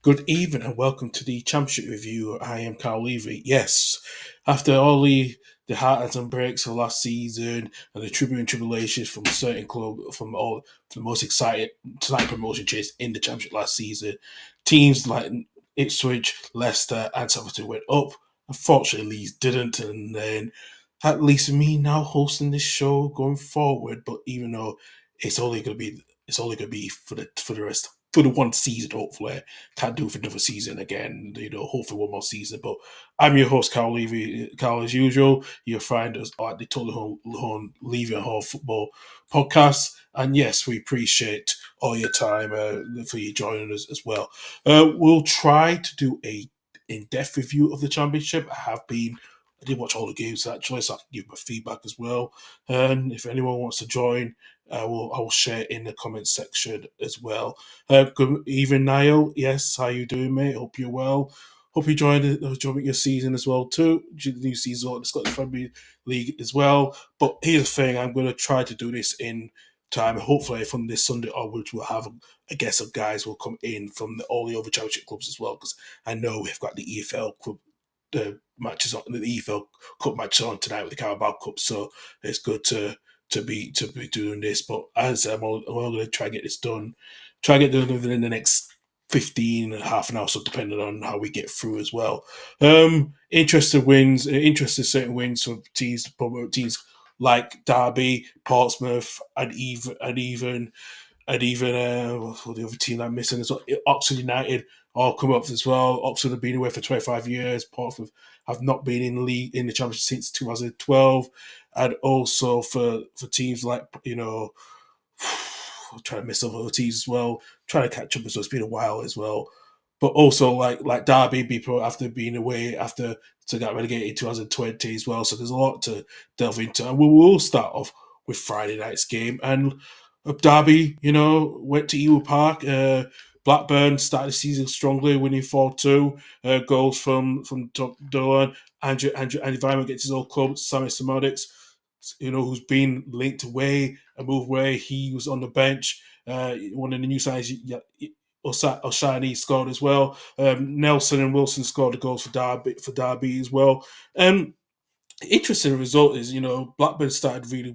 Good evening and welcome to the Championship Review. I am Carl Levy. Yes, after all the heartaches and breaks of last season and the tribute and tribulations from certain club from the most excited tonight promotion chase in the Championship last season, teams like Ipswich, Leicester, and Southampton went up. Unfortunately, Leeds didn't, and then at least me now hosting this show going forward. But even though it's only gonna be for the rest for the one season, hopefully can't do it for another season again, hopefully one more season. But I'm your host, Carl Levy. Carl, as usual, you'll find us at the Totally Home Levy and Hall Football podcast. And yes, we appreciate all your time for you joining us as well. We'll try to do a in-depth review of the championship. I did watch all the games actually, so I can give my feedback as well. And if anyone wants to join, I will share in the comments section as well. Good evening, Niall. Yes, how you doing, mate? Hope you're well. Hope you enjoying your season as well too. The new season, the Scottish Premier League as well. But here's the thing: I'm going to try to do this in time. Hopefully, from this Sunday onwards, we'll have a guest of guys will come in from all the other championship clubs as well. Because I know we've got the EFL club the matches on the EFL Cup matches on tonight with the Carabao Cup, so it's good to be doing this. But as I'm all going to try and get this done, try and get done within the next 15 and half an hour, so depending on how we get through as well. Interested certain wins from teams like Derby, Portsmouth, and even what the other team I'm missing as well, Oxford United all come up as well. Oxford have been away for 25 years. Portsmouth have not been in the league in the championship since 2012, and also for teams like I'm trying to miss other teams as well, trying to catch up as well. It's been a while as well, but also like Derby, people after being away after to get relegated in 2020 as well. So there's a lot to delve into, and we will start off with Friday night's game. And Derby, went to Ewood Park. Blackburn started the season strongly, winning 4-2. Goals from Dolan. Andrew Environment gets his old club, Sammy Simonics, who's been linked away and moved away. He was on the bench. One of the new signings, Oshani scored as well. Nelson and Wilson scored the goals for Derby as well. Interesting result is, Blackburn started really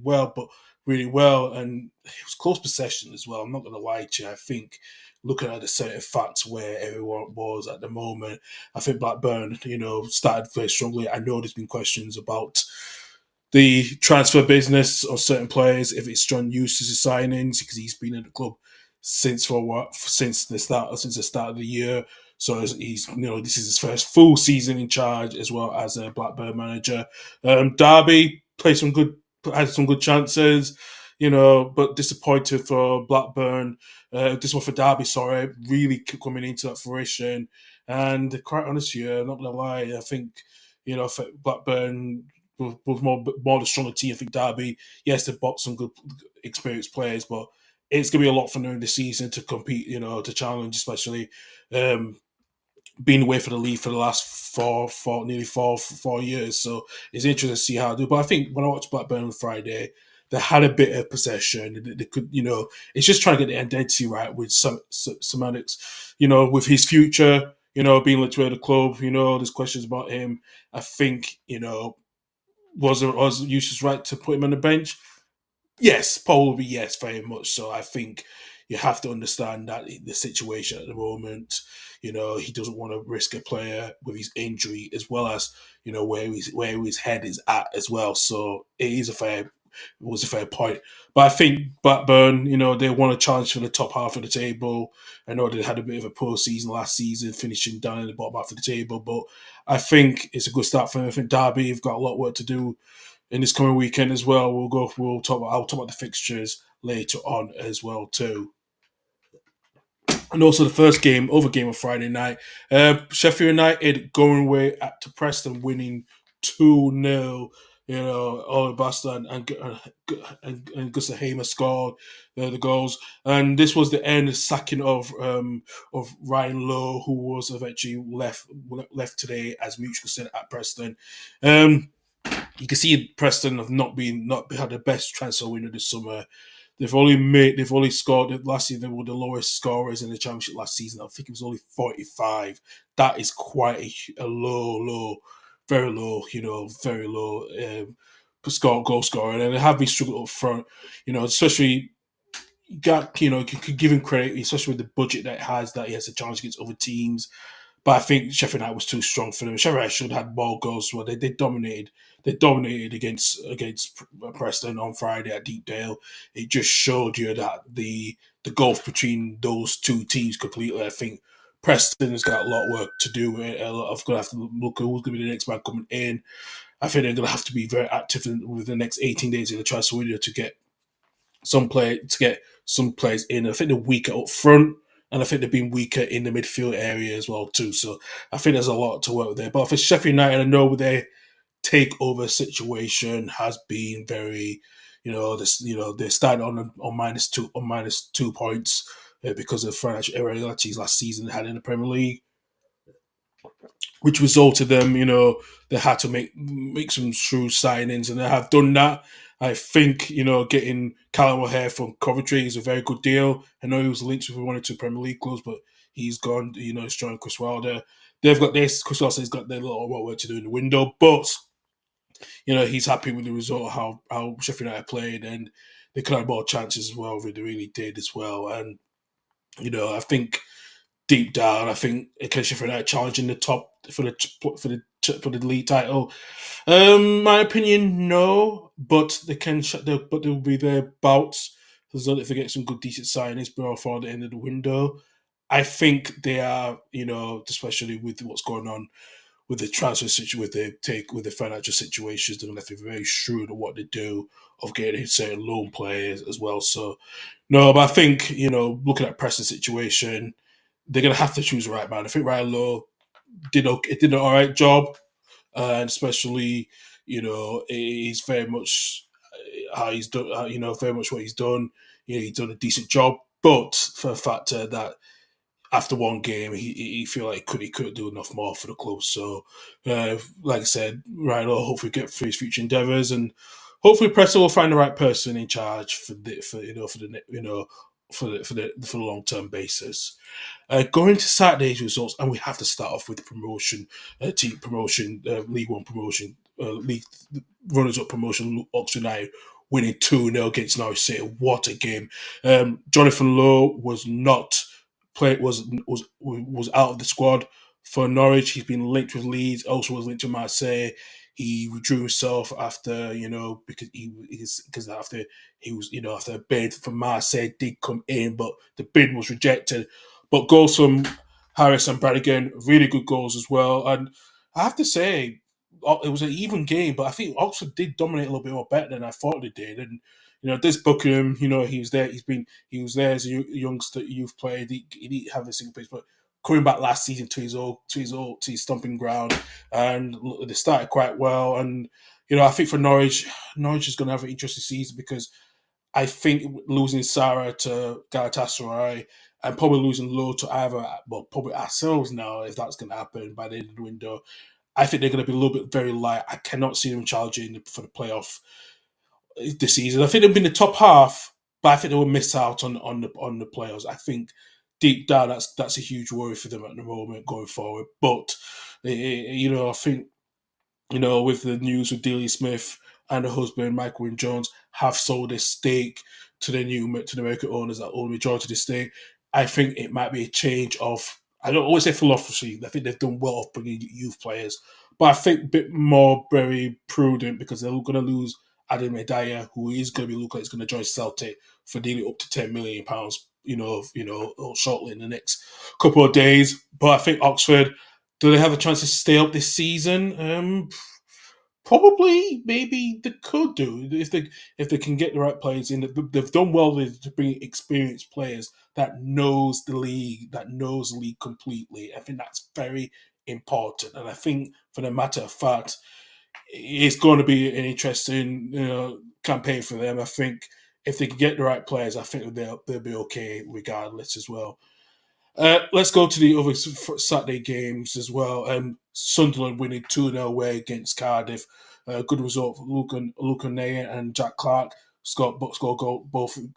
well, and it was close possession as well. I'm not going to lie to you. I think looking at the certain facts where everyone was at the moment, I think Blackburn, started very strongly. I know there's been questions about the transfer business of certain players, if it's John Eustace's signings, because he's been in the club since the start of the year. So this is his first full season in charge as well as a Blackburn manager. Derby had some good chances, but disappointed for Blackburn. This one for Derby, sorry, really coming into that fruition. And quite honest, here, not gonna lie, I think for Blackburn was more the stronger team. I think Derby, yes, they've bought some good experienced players, but it's going to be a lot for them this season to compete, to challenge, especially being away for the league for the last nearly four years. So it's interesting to see how they do. But I think when I watched Blackburn on Friday, they had a bit of possession. They could, it's just trying to get the identity right with semantics, with his future, being linked to the club. There's questions about him. I think, was Eustace right to put him on the bench? Yes, probably yes, very much so. I think you have to understand that the situation at the moment, he doesn't want to risk a player with his injury as well as where his head is at as well. So it was a fair point. But I think Blackburn, they want to challenge for the top half of the table. I know they had a bit of a poor season last season, finishing down in the bottom half of the table, but I think it's a good start for them. I think Derby have got a lot of work to do in this coming weekend as well. I'll talk about the fixtures later on as well too. And also the other game of Friday night, Sheffield United going away to Preston, winning 2-0. Ollie Basta and Gusta Hamer scored the goals, and this was the end of sacking of Ryan Lowe, who was eventually left today as mutual consent at Preston. You can see Preston have not had the best transfer window this summer. they've only scored last year. They were the lowest scorers in the championship last season. I think it was only 45. That is quite a low, very low, very low goal scorer. And they have been struggling up front, especially you could give him credit, especially with the budget that it has, that he has to challenge against other teams. But I think Sheffield United was too strong for them. Sheffield United should have had more goals. Well, they dominated. They dominated against Preston on Friday at Deepdale. It just showed you that the gulf between those two teams completely. I think Preston has got a lot of work to do. A lot of going to have to look who's going to be the next man coming in. I think they're going to have to be very active with the next 18 days in the transfer window to get some players in. I think they're weaker up front, and I think they've been weaker in the midfield area as well too. So I think there's a lot to work with there. But for Sheffield United, I know their takeover situation has been very, they're starting on minus 2 points because of financial irregularities last season they had in the Premier League, which resulted them, they had to make some shrewd signings, and they have done that. I think, getting Callum O'Hare from Coventry is a very good deal. I know he was linked with one or two Premier League clubs, but he's gone, he's joined Chris Wilder. They've got this, Chris Wilder has got their little work to do in the window, but, he's happy with the result, how Sheffield United played, and they could have more chances as well, they really did as well. And, I think deep down, I think Sheffield United challenging the top for the league title. My opinion, no, but but there will be their bouts. As long as they get some good, decent signings before the end of the window, I think they are. Especially with what's going on with the transfer situation, with the financial situations, they're going to have to be very shrewd at what they do of getting certain loan players as well. So, no, but I think looking at Preston's situation, they're going to have to choose the right man. I think Ryan Lowe did an all right job, and especially he's very much how he's done. Very much what he's done. He's done a decent job, but for the factor that after one game, he feel like he couldn't do enough more for the club. So, like I said, Ryan Lowe hopefully get through his future endeavours, and hopefully Preston will find the right person in charge for the long term basis. Going to Saturday's results, and we have to start off with the League One promotion, League runners up promotion, Oxford United winning 2-0 against Norwich City. What a game! Jonathan Lowe was not was out of the squad for Norwich. He's been linked with Leeds, also was linked to Marseille. He withdrew himself after because after he was after a bid from Marseille did come in, but the bid was rejected. But goals from Harris and Bradigan, really good goals as well. And I have to say, it was an even game, but I think Oxford did dominate a little bit more better than I thought they did. And this Buckingham, he was there. He was there as a youngster, youth player. He didn't have a single place, but coming back last season to his stomping ground, and they started quite well. And I think for Norwich is going to have an interesting season because I think losing Sarah to Galatasaray and probably losing Lowe to either, probably ourselves now, if that's going to happen by the end of the window, I think they're going to be a little bit very light. I cannot see them challenging for the playoff this season. I think they'll be in the top half, but I think they will miss out on the playoffs. I think deep down that's a huge worry for them at the moment going forward. But I think with the news with Dealey Smith and her husband Michael Wynne Jones have sold their stake to the American owners that own the majority of the stake. I think it might be a change of, I don't always say philosophy. I think they've done well of bringing youth players, but I think a bit more very prudent because they're going to lose Adam Medaya, who is going to be looking like he's going to join Celtic for nearly up to £10 million. Shortly in the next couple of days. But I think Oxford, do they have a chance to stay up this season? Probably, maybe they could do if they can get the right players in. They've done well to bring experienced players that knows the league completely. I think that's very important, and I think, for the matter of fact, it's going to be an interesting campaign for them. I think if they can get the right players, I think they'll be okay regardless as well. Let's go to the other Saturday games as well. Sunderland winning 2-0 away against Cardiff. Good result for Luke Nair and Jack Clark. both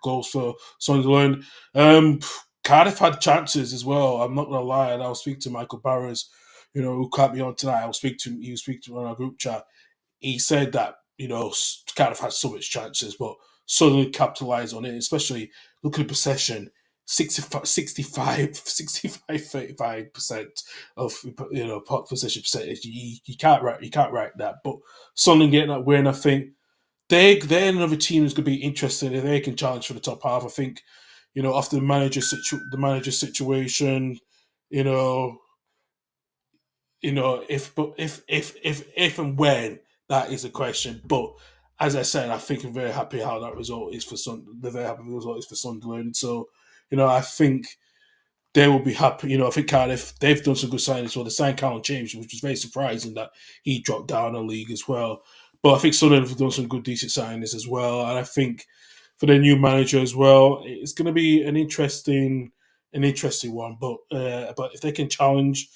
goals for Sunderland. Um, Cardiff had chances as well. I'm not gonna lie, and I'll speak to Michael Barrows, who can't be on tonight. He will speak to him on our group chat. He said that Cardiff had so much chances, but Sunderland capitalised on it, especially look at the possession. 35% of pot possession percentage. You can't write that. But Sunderland getting that win, I think they're another team who's going to be interested if they can challenge for the top half. I think, after the manager situation, you know, if and when that is a question. But as I said, I think I'm very happy how that result is for The very happy result is for Sunderland. So, I think they will be happy. I think Cardiff, they've done some good signings. Well, they signed Callum James, which was very surprising that he dropped down a league as well. But I think Sunderland have done some good, decent signings as well. And I think for their new manager as well, it's going to be an interesting one. But if they can challenge,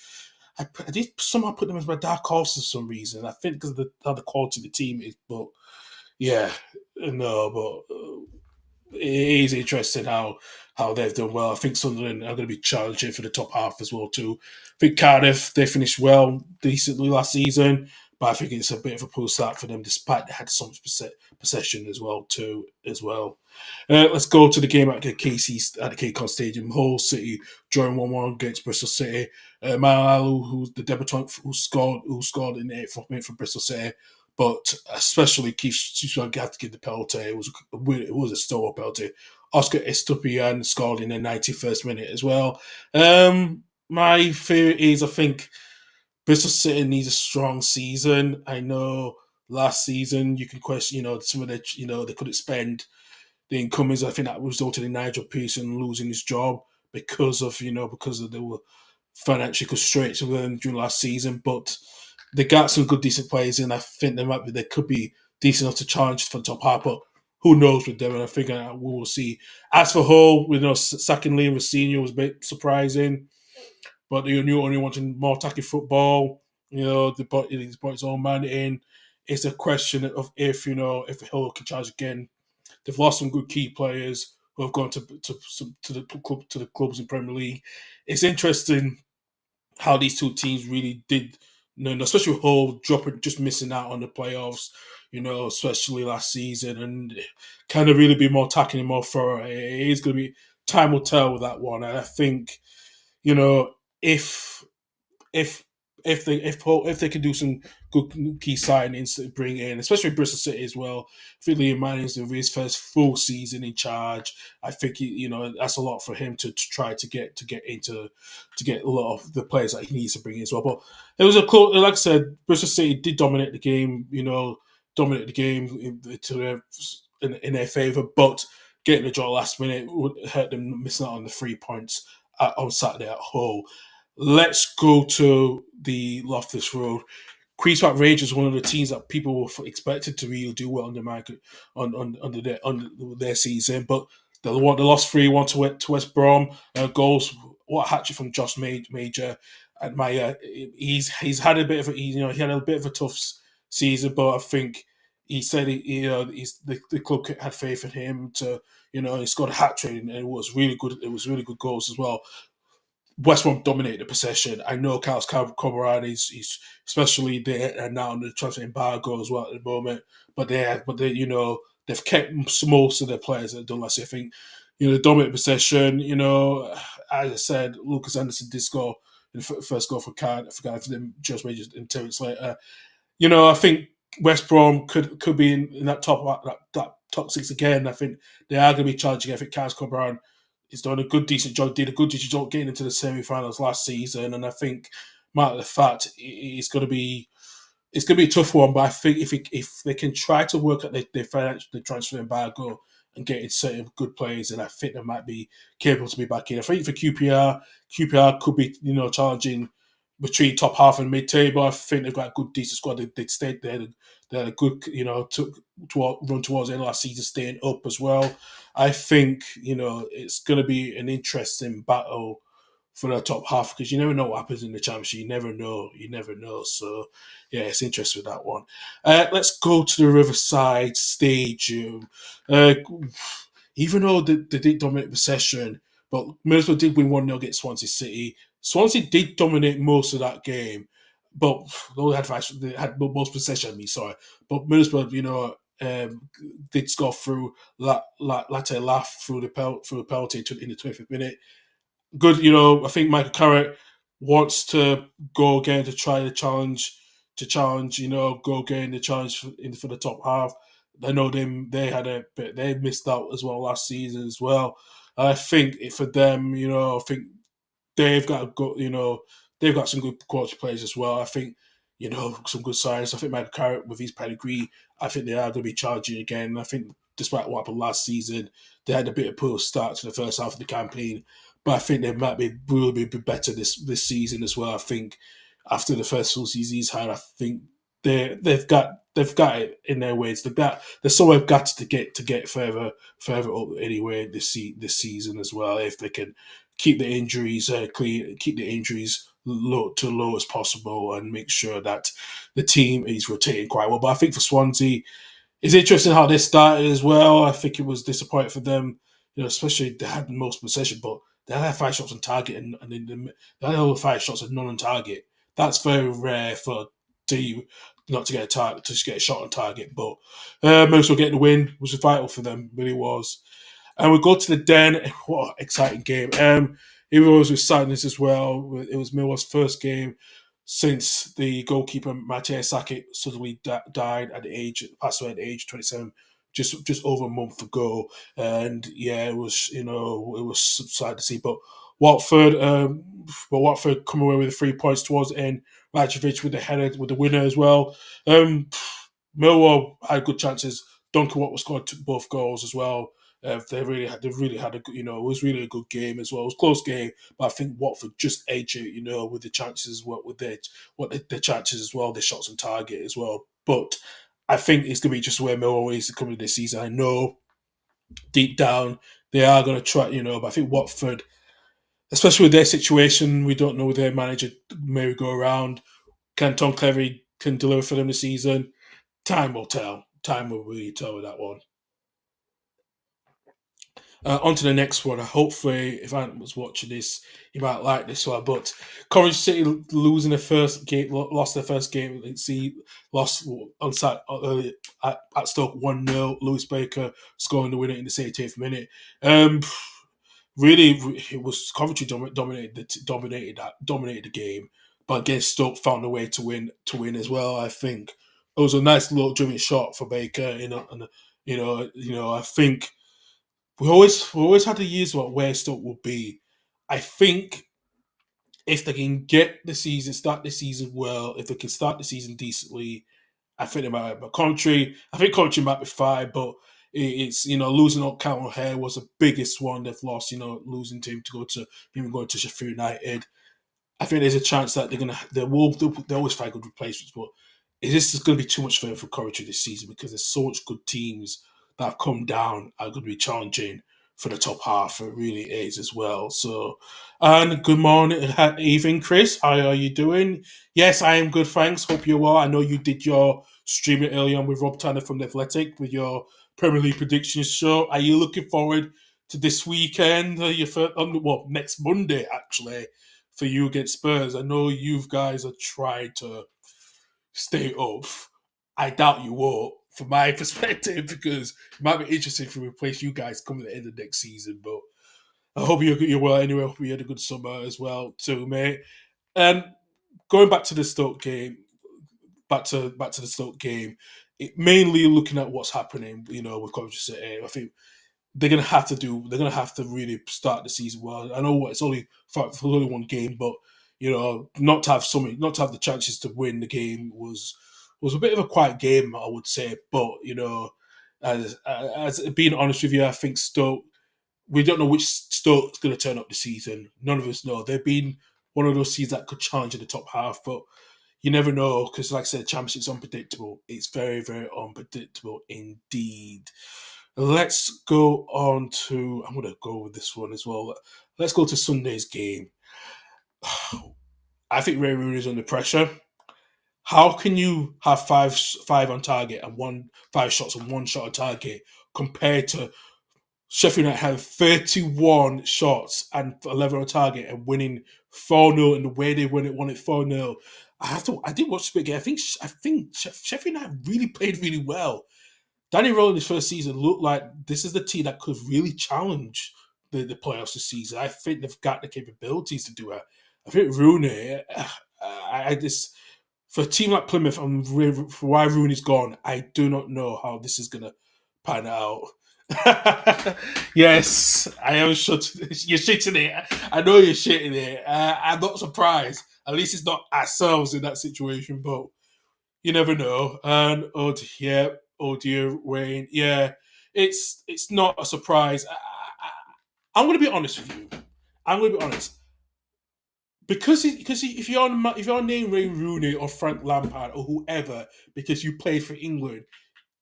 I did somehow put them as my dark horse for some reason. I think because of how the quality of the team is. But yeah, no, but it is interesting how they've done well. I think Sunderland are going to be challenging for the top half as well too. I think Cardiff, they finished well, decently last season, but I think it's a bit of a poor start for them, despite they had so much possession as well too. As well, let's go to the game at the KCON Stadium. Hull City drawing 1-1 against Bristol City. Malalu, who's the debutant who scored in the 8th minute for Bristol City, but especially Keith going to have to give the penalty. It was a stolen penalty. Oscar Estupiñán scored in the 91st minute as well. My fear is, I think Bristol City needs a strong season. I know last season you can question, some of the, they couldn't spend the incomings. I think that resulted in Nigel Pearson losing his job because they were financially constrained during last season. But they got some good, decent players in. I think they could be decent enough to challenge for the top half, but who knows with them? And I think we will see. As for Hull, sacking Liam Rosenior was a bit surprising, but they knew only wanting more attacking football. He's brought his own man in. It's a question of if Hull can charge again. They've lost some good key players who have gone to the clubs in Premier League. It's interesting how these two teams really did, especially with Hull dropping, just missing out on the playoffs, especially last season, and kind of really be more attacking and more thorough. It is going to be, time will tell with that one. And I think, if if if they can do some good key signings to bring in, especially Bristol City as well. I think Liam Manning's his first full season in charge. I think that's a lot for him to try to get a lot of the players that he needs to bring in as well. But it was a close, like I said, Bristol City did dominate the game. In their favour, but getting a draw last minute would hurt them missing out on the 3 points on Saturday at Hull. Let's go to the Loftus Road. Queens Park Rangers, one of the teams that people were expected to really do well under their season, but they lost 3-1 to West Brom. Goals, what a hat trick from Josh Major. Admire. He's had a bit of a tough season, but I think he said the club had faith in him to he scored a hat trick and it was really good. It was really good goals as well. West Brom dominated the possession. I know Carlos Corberan is especially there and now on the transfer embargo as well at the moment. But they've kept most of their players that have done last year. I think they dominate possession. As I said, Lucas Anderson did score in the first goal for them just wages in 10 minutes later. I think West Brom could be in that top six again. I think they are going to be challenging. I think Carlos Corberan he's done a good, decent job. Did a good, decent job getting into the semi-finals last season, and I think, matter of fact, it's going to be a tough one. But I think if they can try to work at the transfer embargo and get in certain good players, and I think they might be capable to be back in. I think for QPR could be challenging between top half and mid-table. I think they've got a good, decent squad. They stayed there. They had a good, run towards the end of last season, staying up as well. I think it's going to be an interesting battle for the top half because you never know what happens in the championship. You never know. You never know. So yeah, it's interesting with that one. Let's go to the Riverside Stadium. Uh, Even though they did dominate possession, but Middlesbrough did win 1-0 against Swansea City. Swansea did dominate most of that game, but they had most possession. Sorry, but Middlesbrough, did score through latter laugh through the penalty in the 25th minute. Good, I think Michael Carrick wants to go again to try to challenge, go again the challenge for the top half. I know they had a bit, they missed out as well last season as well. I think for them, I think they've got they've got some good quality players as well. I think some good signs. I think Michael Carrick with his pedigree, I think they are going to be charging again. I think despite what happened last season, they had a bit of poor start to the first half of the campaign, but I think they might be better this season as well. I think after the first full season he's had, I think they've got it in their ways. They're somewhere got to get further up anyway this season as well if they can keep the injuries clean, keep the injuries low as possible, and make sure that the team is rotating quite well. But I think for Swansea, it's interesting how they started as well. I think it was disappointing for them, especially they had the most possession, but they had 5 shots on target, and they had all 5 shots and none on target. That's very rare for a team not to get a target, to just get a shot on target. But most of getting the win was vital for them, really was. And we go to the Den. What an exciting game! It was with sadness as well. It was Millwall's first game since the goalkeeper Matej Sakic suddenly died passed away at the age of 27, just over a month ago. And yeah, it was sad to see. Watford come away with the 3 points towards the end. Rajovic with the header with the winner as well. Um, Millwall had good chances. Duncan Watt was scored both goals as well. They really had a good, it was really a good game as well. It was a close game, but I think Watford just edged it, with the chances, their chances as well, their shots on target as well. But I think it's gonna be just where Millwall is coming this season. I know deep down they are gonna try, but I think Watford, especially with their situation, we don't know their manager may go around. Can Tom Cleary can deliver for them this season? Time will tell. Time will really tell with that one. On to the next one. Hopefully, if Ant was watching this, he might like this one. But Coventry City losing the first game, lost their first game. See, lost on site at Stoke 1-0. Lewis Baker scoring the winner in the 80th minute. Really, it was Coventry dominated the game, but against Stoke found a way to win as well. I think it was a nice little driven shot for Baker. I think we always had the years about where Stoke will be. I think if they can start the season well, if they can start the season decently, I think they might. But I think Country might be fine, but it's losing on Count O'Hare was the biggest one they've lost. Losing to him to going to Sheffield United. I think there's a chance that they always find good replacements, but is this going to be too much for Coventry this season because there's so much good teams that have come down are going to be challenging for the top half. It really is as well. So, and good morning, evening, Chris. How are you doing? Yes, I am good. Thanks. Hope you're well. I know you did your streaming early on with Rob Tanner from The Athletic with your Premier League predictions show. Are you looking forward to this weekend? Your first, next Monday actually for you against Spurs. I know you guys are trying to stay up. I doubt you won't, from my perspective, because it might be interesting if we replace you guys coming at the end of next season. But I hope you're well anyway. I hope you had a good summer as well, too, mate. And going back to the Stoke game, back to the Stoke game, mainly looking at what's happening, with Coventry City. I think they're gonna have to really start the season well. I know it's only one game, but not to have the chances to win the game was a bit of a quiet game, I would say. But as being honest with you, I think Stoke, we don't know which Stoke's going to turn up this season. None of us know. They've been one of those teams that could challenge in the top half, but you never know because, like I said, the championship's unpredictable. It's very, very unpredictable indeed. Let's go on to. I'm going to go with this one as well. Let's go to Sunday's game. I think Ray Rooney is under pressure. How can you have five on target and one 5 shots and 1 shot on target compared to Sheffield United had 31 shots and 11 on target and winning 4-0 in the way they won it 4-0. I did watch the game. I think Sheffield United really played really well. Danny Rose in his first season looked like this is the team that could really challenge the playoffs this season. I think they've got the capabilities to do it. I think Rooney, I just for a team like Plymouth and for why Rooney's gone, I do not know how this is gonna pan out. Yes, I am shutting. You're shitting it. I know you're shitting it. I'm not surprised. At least it's not ourselves in that situation, but you never know. And yeah, oh dear, Wayne. Yeah, it's not a surprise. I'm going to be honest with you. I'm going to be honest because if you're named Wayne Rooney or Frank Lampard or whoever because you played for England,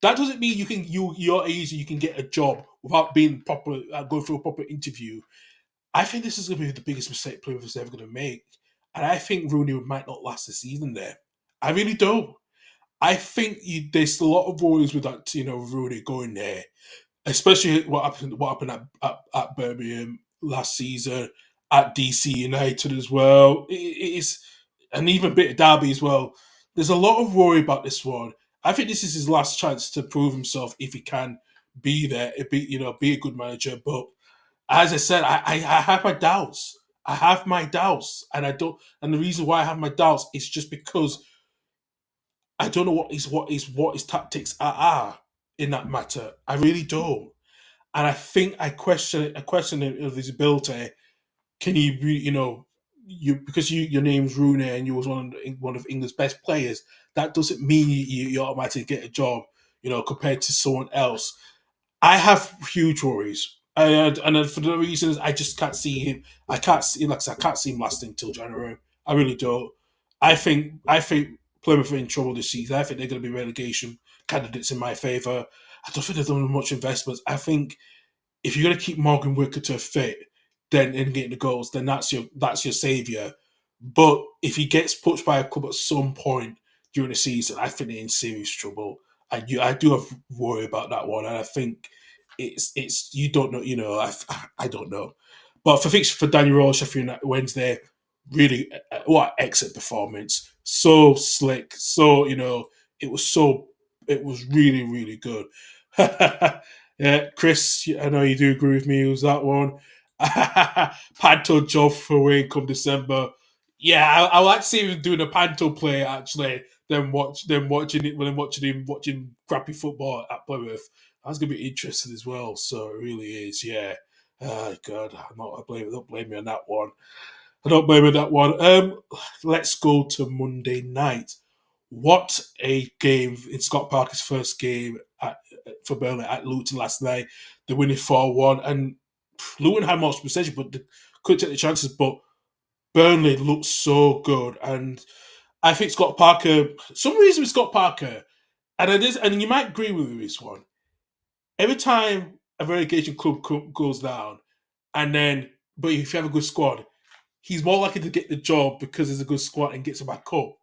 that doesn't mean you're easy. You can get a job without being proper going through a proper interview. I think this is going to be the biggest mistake Plymouth is ever going to make, and I think Rooney might not last the season there. I really don't. I think there's a lot of worries with that, Rooney going there, especially what happened at Birmingham last season, at DC United as well. It is, and even a bit of Derby as well. There's a lot of worry about this one. I think this is his last chance to prove himself if he can be there, be a good manager. But as I said, I have my doubts. I have my doubts, and I don't. And the reason why I have my doubts is just because I don't know what his tactics are in that matter. I really don't, and I think I question of his ability. Can he, you because your name's Rooney and you was one of England's best players. That doesn't mean you automatically get a job. Compared to someone else. I have huge worries. And for the reasons I just can't see him. I can't see like I said, I can't see him lasting till January. I really don't. I think Plymouth are in trouble this season. I think they're going to be relegation candidates in my favour. I don't think they've done much investments. I think if you're going to keep Morgan Wicker to fit, then in getting the goals, then that's your saviour. But if he gets pushed by a club at some point during the season, I think they're in serious trouble. I do have worry about that one, and I think it's you don't know, I don't know. But for Daniel Rose, Sheffield United Wednesday, really what exit performance, so slick, so it was really really good. Yeah, Chris, I know you do agree with me. It was that one. Panto job for Wayne come December. Yeah, I like to see him doing a Panto play actually. Then watching it when I'm watching crappy football at Plymouth. That's gonna be interesting as well. So it really is. Yeah. Oh God, don't blame me on that one. I don't blame me on that one. Let's go to Monday night. What a game in Scott Parker's first game for Burnley at Luton last night. They winning 4-1, and Luton had more possession, but they couldn't take the chances. But Burnley looked so good, and I think Scott Parker. Some reason with Scott Parker, and you might agree with me this one. Every time a relegation club goes down, but if you have a good squad, he's more likely to get the job because there's a good squad and gets him back up.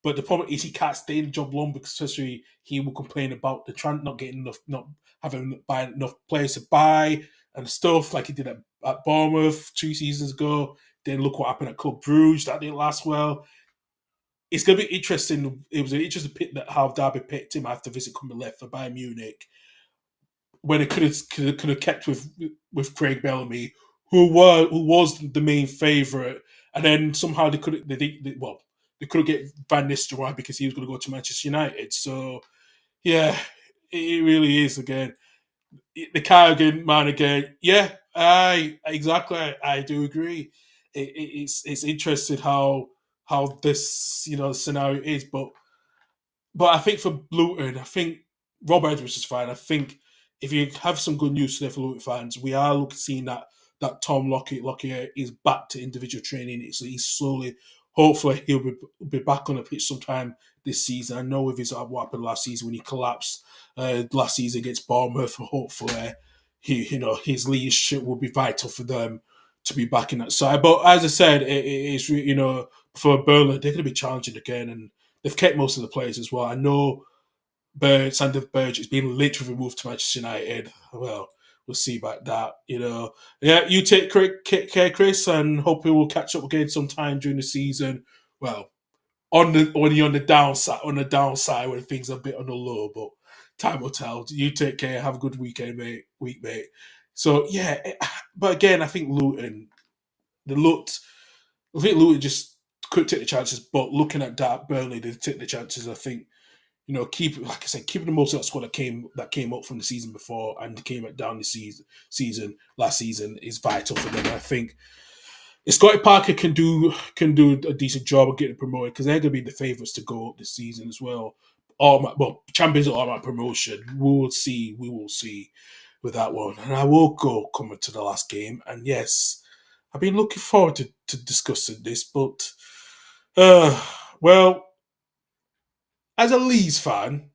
But the problem is he can't stay in the job long because especially he will complain about the not getting enough, not having buying enough players to buy and stuff like he did at Bournemouth 2 seasons ago. Then look what happened at Club Bruges. That didn't last well. It's going to be interesting. It was an interesting pick that how Derby picked him after Visit coming left for Bayern Munich when it could have kept with Craig Bellamy, who was the main favourite, and then somehow they couldn't get Van Nistelrooy because he was going to go to Manchester United. So yeah, it really is again the Carrigan man again. Yeah, I exactly. I do agree. It's interesting how this scenario is, but I think for Luton, I think Rob Edwards is fine. I think if you have some good news today for Luton fans, we are seeing that Tom Lockyer is back to individual training. So he's slowly, hopefully, he'll be back on the pitch sometime this season. I know with what happened last season when he collapsed last season against Bournemouth. Hopefully, his leadership will be vital for them to be back in that side. But as I said, it's for Burnley they're going to be challenging again, and they've kept most of the players as well. I know Sander Berge has been literally removed to Manchester United. Well, we'll see about that. Yeah, you take care, Chris, and hopefully we'll catch up again sometime during the season. Well, only on the downside when things are a bit on the low, but time will tell. You take care. Have a good weekend, mate. So yeah, but again, I think they looked. I think Luton just couldn't take the chances. But looking at that, Burnley, they took the chances. I think like I said, keeping the most of that squad that came up from the season before and came down the season last season is vital for them. I think if Scotty Parker can do a decent job of getting promoted because they're going to be the favourites to go up this season as well. Champions or my promotion. We will see with that one. And I will go coming to the last game. And yes, I've been looking forward to discussing this, but uh, well, as a Leeds fan,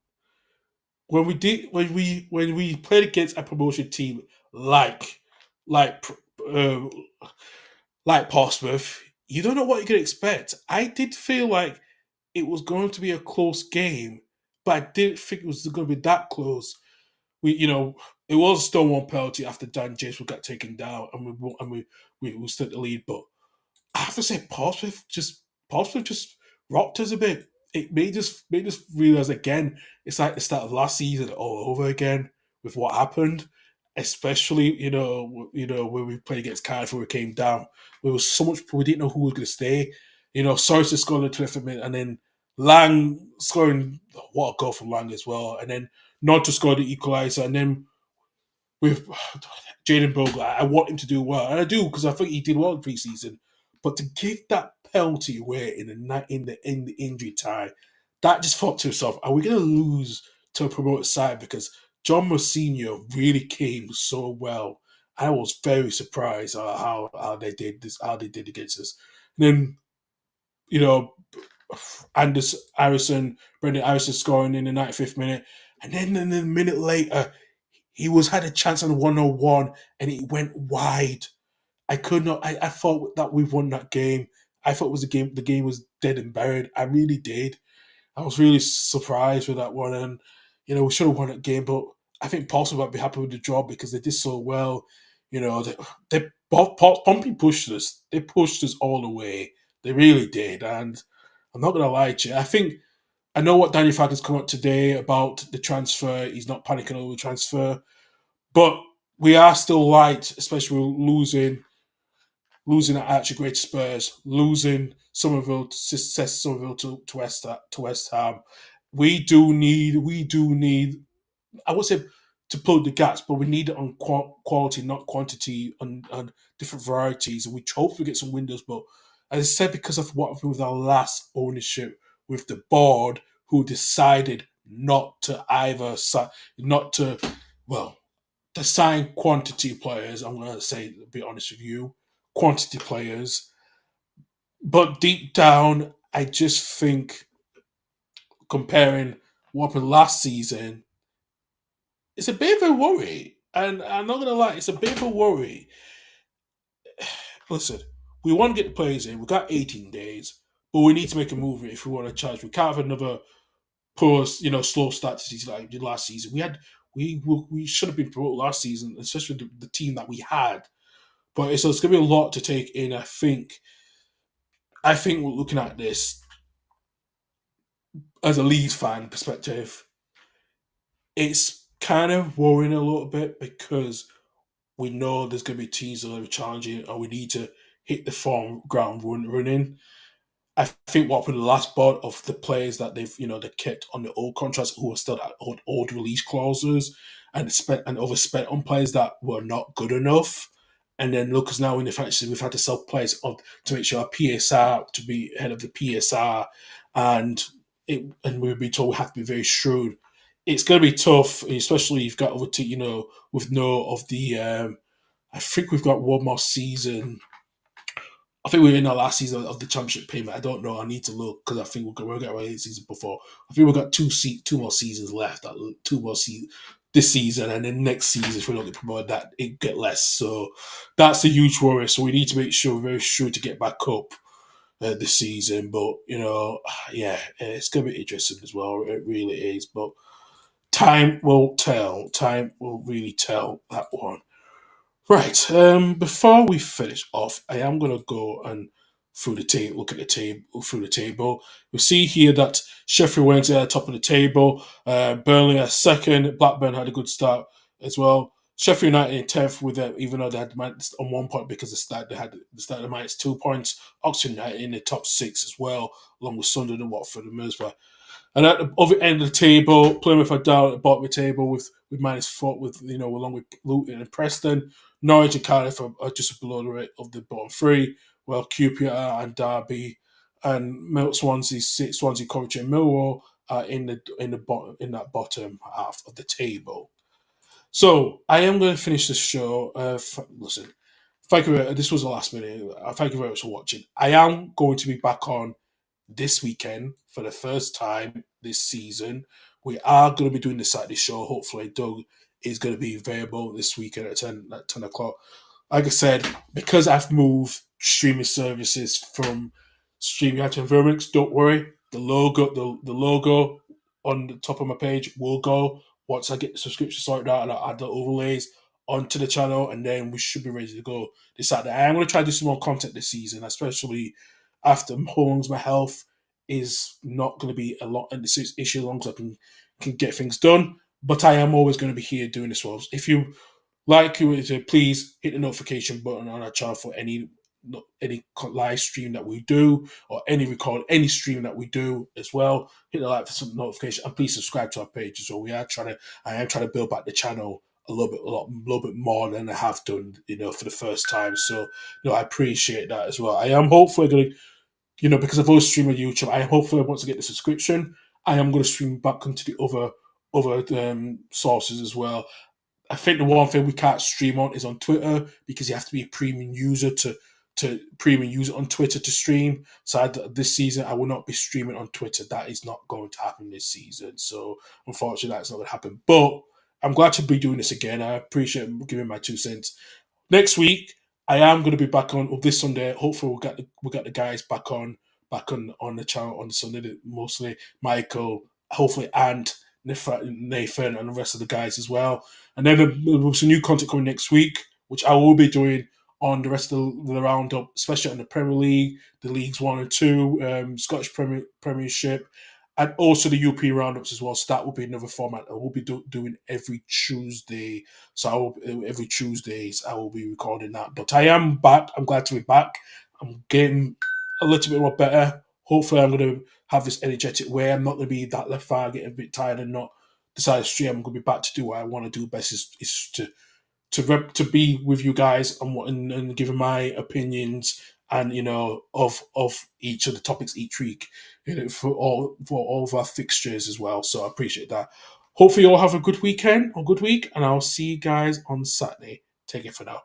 when we played against a promotion team like like uh, like Portsmouth, you don't know what you're going to expect. I did feel like it was going to be a close game, but I didn't think it was going to be that close. It was a Stonewall penalty after Dan James got taken down, and we stood the lead. But I have to say, Portsmouth just rocked us a bit. It made us realize again. It's like the start of last season all over again with what happened. Especially, when we played against Cardiff, where we came down. There was so much we didn't know who was going to stay. Sorensen scored in the 25th minute, and then Lang scoring what a goal from Lang as well, and then not to score the equaliser, and then with Jaden Bogle, I want him to do well, and I do because I think he did well in pre-season. But to give that penalty away in the injury time, that just thought to yourself, are we going to lose to a promoted side because John Mousinho really came so well? I was very surprised at how they did this, how they did against us. And then you know, Brendan Harrison scoring in the 95th minute, and then in a minute later he had a chance on 101 and it went wide. I could not. I thought that we've won that game. I thought it was a game. The game was dead and buried. I really did. I was really surprised with that one, and we should have won that game. But I think Paulson might be happy with the draw because they did so well. Pompey pushed us. They pushed us all the way. They really did, and I'm not gonna lie to you. I know what Daniel Fark has come out today about the transfer. He's not panicking over the transfer. But we are still light, especially losing at Archie Great Spurs, losing Somerville to West Ham. We do need. I would say to plug the gaps, but we need it on quality, not quantity, and different varieties. And we hope we get some windows, but as I said, because of what happened with our last ownership, with the board who decided not to, well, to sign quantity players. I'm going to say, to be honest with you, quantity players. But deep down, I just think comparing what happened last season, it's a bit of a worry. And I'm not going to lie, it's a bit of a worry. Listen, we want to get the players in. We've got 18 days, but we need to make a move if we want to charge. We can't have another poor, slow start to season like we did last season. We should have been promoted last season, especially the team that we had. But it's going to be a lot to take in. I think we're looking at this as a Leeds fan perspective. It's kind of worrying a little bit because we know there's going to be teams that are challenging, and we need to hit the form ground running. I think what happened the last part of the players that they kept on the old contracts who are still at old release clauses and overspent on players that were not good enough. And then look, us now in the fact we've had to sell players to make sure our PSR to be ahead of the PSR, and we've been told we have to be very shrewd. It's going to be tough, especially you've got over to with no of the. I think we've got one more season. I think we're in our last season of the championship payment. I don't know. I need to look because I think we'll get our season before. I think we've got two more seasons left. Two more seasons. this season, and then next season, if we don't get promoted, that it get less. So that's a huge worry. So we need to make sure we're very sure to get back up this season. But yeah, it's going to be interesting as well. It really is. But time will tell. Time will really tell that one. Right. Before we finish off, I am going to go and through the table, look at the table through the table. We see here that Sheffield Wednesday at the top of the table, Burnley at second, Blackburn had a good start as well. Sheffield United in tenth with them, even though they had minus on 1 point because they had the start of minus 2 points. Oxford United in the top six as well, along with Sunderland and Watford and Middlesbrough. And at the other end of the table, Plymouth are down at the bottom of the table with minus four, with along with Luton and Preston. Norwich and Cardiff are just below the rate of the bottom three, while QPR and Derby and Swansea, Coventry, and Millwall are in the bottom in that bottom half of the table. So I am going to finish this show. Listen, thank you. This was the last minute. Thank you very much for watching. I am going to be back on this weekend for the first time this season. We are going to be doing the Saturday show. Hopefully, Doug is going to be available this weekend at 10 o'clock. Like I said, because I've moved streaming services from StreamYard to Environments, don't worry. The logo on the top of my page will go once I get the subscription sorted out, and I'll add the overlays onto the channel, and then we should be ready to go this Saturday. I am going to try to do some more content this season, especially after how long my health is not going to be a lot in this issue, as long as I can get things done. But I am always going to be here doing this. Well, if you like it, please hit the notification button on our channel for any live stream that we do, or any stream that we do as well. Hit the like for some notification, and please subscribe to our page. So I am trying to build back the channel a little bit more than I have done, for the first time. So, I appreciate that as well. I am hopefully going to, because I've always streamed on YouTube. I hopefully once I get the subscription, I am going to stream back into the other sources as well. I think the one thing we can't stream on is on Twitter, because you have to be a premium user to premium user on Twitter to stream. So this season, I will not be streaming on Twitter. That is not going to happen this season. So unfortunately, that's not going to happen. But I'm glad to be doing this again. I appreciate giving my 2 cents. Next week, I am going to be back on this Sunday. Hopefully, we'll get the guys back on the channel on Sunday. Mostly Michael, hopefully, and Nathan, and the rest of the guys as well. And then there's some new content coming next week, which I will be doing on the rest of the roundup, especially on the Premier League, the Leagues 1 and 2, Scottish Premiership, and also the European roundups as well. So that will be another format I will be doing every Tuesday. So every Tuesdays I will be recording that. But I am back. I'm glad to be back. I'm getting a little bit more better. Hopefully, I'm going to have this energetic way. I'm not going to be that lethargic, getting a bit tired, and not decide to stream. I'm going to be back to do what I want to do best, is to be with you guys and giving my opinions, and of each of the topics each week, for all of our fixtures as well. So I appreciate that. Hopefully, you all have a good weekend or good week, and I'll see you guys on Saturday. Take it for now.